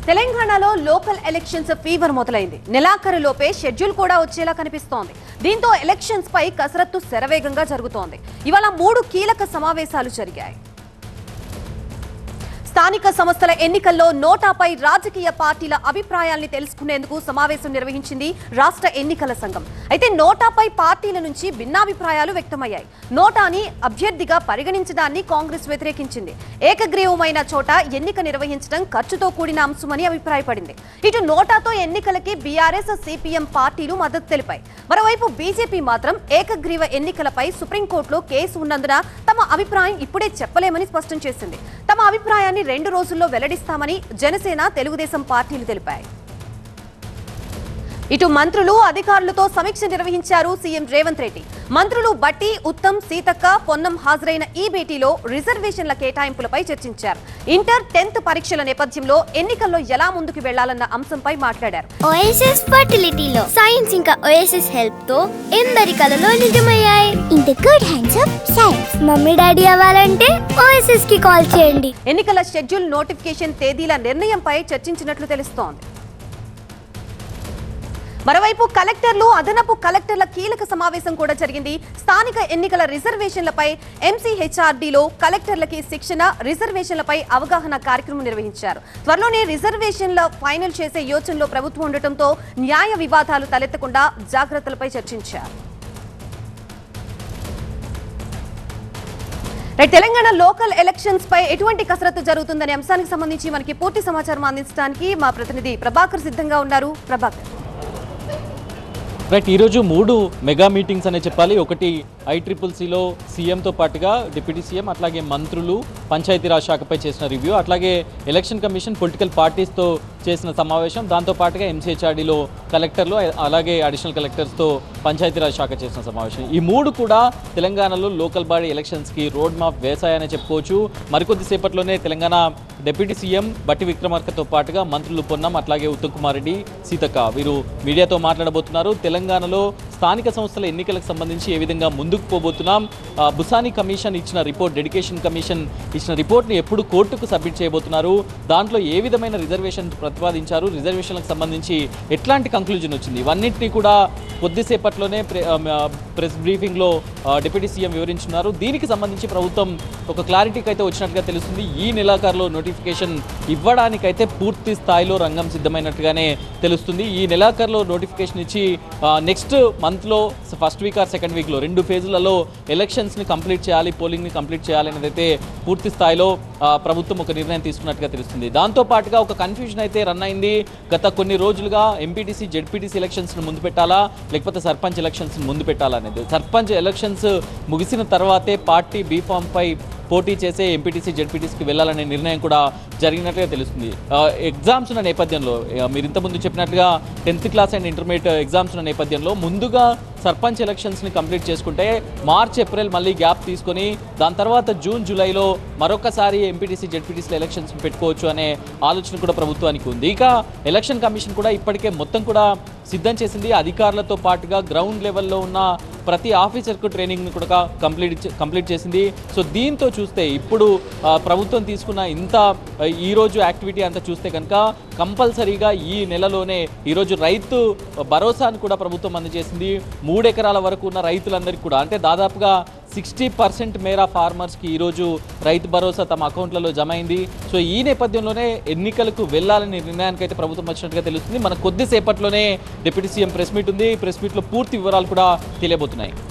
తెలంగాణలో local elections fever మొదలైంది. నెలాఖరులోపే schedule కూడా వచ్చేలా కనిపిస్తోంది. దీంతో ఎలక్షన్స్ పై కసరత్తు శరవేగంగా జరుగుతోంది. ఇవాళ 3 కీలక సమావేశాలు జరిగాయి. స్థానిక సంస్థల ఎన్నికల్లో నోటాపై రాజకీయ పార్టీల అభిప్రాయాల్ని తెలుసుకునేందుకు సమావేశం నిర్వహించింది రాష్ట్ర ఎన్నికల సంఘం. అయితే నోటాపై పార్టీల నుంచి భిన్నాభిప్రాయాలు వ్యక్తమయ్యాయి. నోటాని అభ్యర్థిగా పరిగణించడాన్ని కాంగ్రెస్ వ్యతిరేకించింది. ఏకగ్రీవమైన చోట ఎన్నిక నిర్వహించడం ఖర్చుతో కూడిన అంశమని అభిప్రాయపడింది. ఇటు నోటాతో ఎన్నికలకి బీఆర్ఎస్, సిపిఎం పార్టీలు మద్దతు తెలిపాయి. మరోవైపు బీజేపీ మాత్రం ఏకగ్రీవ ఎన్నికలపై సుప్రీంకోర్టులో కేసు ఉన్నందున తమ అభిప్రాయం ఇప్పుడే చెప్పలేమని స్పష్టం చేసింది. తమ అభిప్రాయాన్ని 2 రోజుల్లో వెల్లడిస్తామని జనసేన, తెలుగుదేశం పార్టీలు తెలిపాయి. ఇటు మంత్రులు, అధికారులతో సమీక్ష నిర్వహించారు సీఎం రేవంత్ రెడ్డి. మంత్రులు బట్టి, ఉత్తమ్, సీతక్క, పొన్నం హాజరైన ఈ భేటీలో రిజర్వేషన్ల కేటాయింపులపై చర్చించారు. ఇంటర్ 10th పరీక్షల నేపథ్యంలో ఎన్నికల్లో ఎలా ముందుకు వెళ్లాలన్న అంశంపై మాట్లాడారు. ఓఎస్ఎస్ ఫర్టిలిటీలో సైన్స్ ఇంకా ఓఎస్ఎస్ హెల్ప్ తో ఎందరి కలలు నిజమయ్యాయి. In the good hands of science. Mummy daddy అవ్వాలంటే ఓఎస్ఎస్ కి కాల్ చేయండి. ఎన్నికల షెడ్యూల్, నోటిఫికేషన్ తేదీల నిర్ణయంపై చర్చించినట్లు తెలుస్తోంది. మరోవైపు కలెక్టర్లు, అదనపు కలెక్టర్ల కీలక సమావేశం కూడా జరిగింది. స్థానిక ఎన్నికల రిజర్వేషన్లపై ఎంసీహెచ్ఆర్డీలో కలెక్టర్లకి శిక్షణ, రిజర్వేషన్లపై అవగాహన కార్యక్రమం నిర్వహించారు. త్వరలోనే రిజర్వేషన్ల ఫైనల్ చేసే యోచనలో ప్రభుత్వం ఉండటంతో న్యాయ వివాదాలు తలెత్తకుండా జాగ్రత్తలపై చర్చించారు. తెలంగాణ లోకల్ ఎలక్షన్స్ పై ఎటువంటి కసరత్తు జరుగుతుందనే అంశానికి సంబంధించి మనకి పూర్తి సమాచారం అందించడానికి మా ప్రతినిధి ప్రభాకర్ సిద్ధంగా ఉన్నారు. ప్రభాకర్, ఈరోజు 3 మెగా మీటింగ్స్ అనే చెప్పాలి. ఒకటి ICCCలో సీఎంతో పాటుగా డిప్యూటీ సీఎం, అట్లాగే మంత్రులు, పంచాయతీరాజ్ శాఖపై చేసిన రివ్యూ, అట్లాగే ఎలక్షన్ కమిషన్ పొలిటికల్ పార్టీస్తో చేసిన సమావేశం, దాంతో పాటుగా ఎంసీహెచ్ఆర్డీలో కలెక్టర్లు, అలాగే అడిషనల్ కలెక్టర్స్తో పంచాయతీరాజ్ శాఖ చేసిన సమావేశం. ఈ 3 కూడా తెలంగాణలో లోకల్ బాడీ ఎలక్షన్స్కి రోడ్ మ్యాప్ వేశాయని చెప్పుకోవచ్చు. మరికొద్దిసేపట్లోనే తెలంగాణ డిప్యూటీ సీఎం బట్టి విక్రమార్కతో పాటుగా మంత్రులు పొన్నం, అట్లాగే ఉత్తమ్ కుమార్ రెడ్డి, సీతక్క వీరు మీడియాతో మాట్లాడబోతున్నారు. తెలంగాణలో స్థానిక సంస్థల ఎన్నికలకు సంబంధించి ఏ విధంగా ముందుకు పోబోతున్నాం, బుసాని కమిషన్ ఇచ్చిన రిపోర్ట్, డెడికేషన్ కమిషన్ ఇచ్చిన రిపోర్ట్ని ఎప్పుడు కోర్టుకు సబ్మిట్ చేయబోతున్నారు, దాంట్లో ఏ విధమైన రిజర్వేషన్ ప్రతిపాదించారు, రిజర్వేషన్లకు సంబంధించి ఎట్లాంటి కంక్లూజన్ వచ్చింది, ఇవన్నింటినీ కూడా కొద్దిసేపట్లోనే ప్రెస్ బ్రీఫింగ్లో డిప్యూటీ సీఎం వివరించున్నారు. దీనికి సంబంధించి ప్రభుత్వం ఒక క్లారిటీకి అయితే వచ్చినట్టుగా తెలుస్తుంది. ఈ నెలాఖరులో నోటిఫికేషన్ ఇవ్వడానికైతే పూర్తి స్థాయిలో రంగం సిద్ధమైనట్టుగానే తెలుస్తుంది. ఈ నెలాఖరులో నోటిఫికేషన్ ఇచ్చి నెక్స్ట్ మంత్లో ఫస్ట్ వీక్ ఆర్ సెకండ్ వీక్లో 2 ఫేజులలో ఎలక్షన్స్ని కంప్లీట్ చేయాలి, పోలింగ్ని కంప్లీట్ చేయాలి అనేది అయితే పూర్తి స్థాయిలో ప్రభుత్వం ఒక నిర్ణయం తీసుకున్నట్టుగా తెలుస్తుంది. దాంతోపాటుగా ఒక కన్ఫ్యూజన్ అయితే రన్ అయింది. గత కొన్ని రోజులుగా ఎంపీటీసీ, జెడ్పీటీసీ ఎలక్షన్స్ను ముందు పెట్టాలా, లేకపోతే సర్పంచ్ ఎలక్షన్స్ ముందు పెట్టాలా అనేది. సర్పంచ్ ఎలక్షన్స్ ముగిసిన తర్వాతే పార్టీ బీఫామ్పై పోటీ చేసే ఎంపీటీసీ, జెడ్పీటీసీకి వెళ్లాలనే నిర్ణయం కూడా జరిగినట్లుగా తెలుస్తుంది. ఎగ్జామ్స్ ఉన్న నేపథ్యంలో, మీరు ఇంతకుముందు చెప్పినట్లుగా 10th class and intermediate exams ఉన్న నేపథ్యంలో ముందుగా సర్పంచ్ ఎలక్షన్స్ని కంప్లీట్ చేసుకుంటే మార్చ్, ఏప్రిల్ మళ్ళీ గ్యాప్ తీసుకొని దాని తర్వాత జూన్, జూలైలో మరొకసారి ఎంపీటీసీ, జెడ్పీటీసీ ఎలక్షన్స్ పెట్టుకోవచ్చు అనే ఆలోచన కూడా ప్రభుత్వానికి ఉంది. ఇక ఎలక్షన్ కమిషన్ కూడా ఇప్పటికే మొత్తం కూడా సిద్ధం చేసింది. అధికారులతో పాటుగా గ్రౌండ్ లెవెల్లో ఉన్న ప్రతి ఆఫీసర్కు ట్రైనింగ్ని కూడా కంప్లీట్ చేసింది. సో దీంతో చూస్తే ఇప్పుడు ప్రభుత్వం తీసుకున్న ఈరోజు యాక్టివిటీ అంతా చూస్తే కనుక కంపల్సరీగా ఈ నెలలోనే ఈరోజు రైతు భరోసాను కూడా ప్రభుత్వం అందజేసింది. 3 ఎకరాల వరకు ఉన్న రైతులందరికీ కూడా, అంటే దాదాపుగా 60% మేర ఫార్మర్స్కి ఈరోజు రైతు భరోసా తమ అకౌంట్లలో జమ అయింది. సో ఈ నేపథ్యంలోనే ఎన్నికలకు వెళ్లాలనే నిర్ణయానికి అయితే ప్రభుత్వం వచ్చినట్టుగా తెలుస్తుంది. మన కొద్దిసేపట్లోనే డిప్యూటీ సీఎం ప్రెస్ మీట్ ఉంది. ప్రెస్ మీట్లో పూర్తి వివరాలు కూడా తెలియబోతున్నాయి.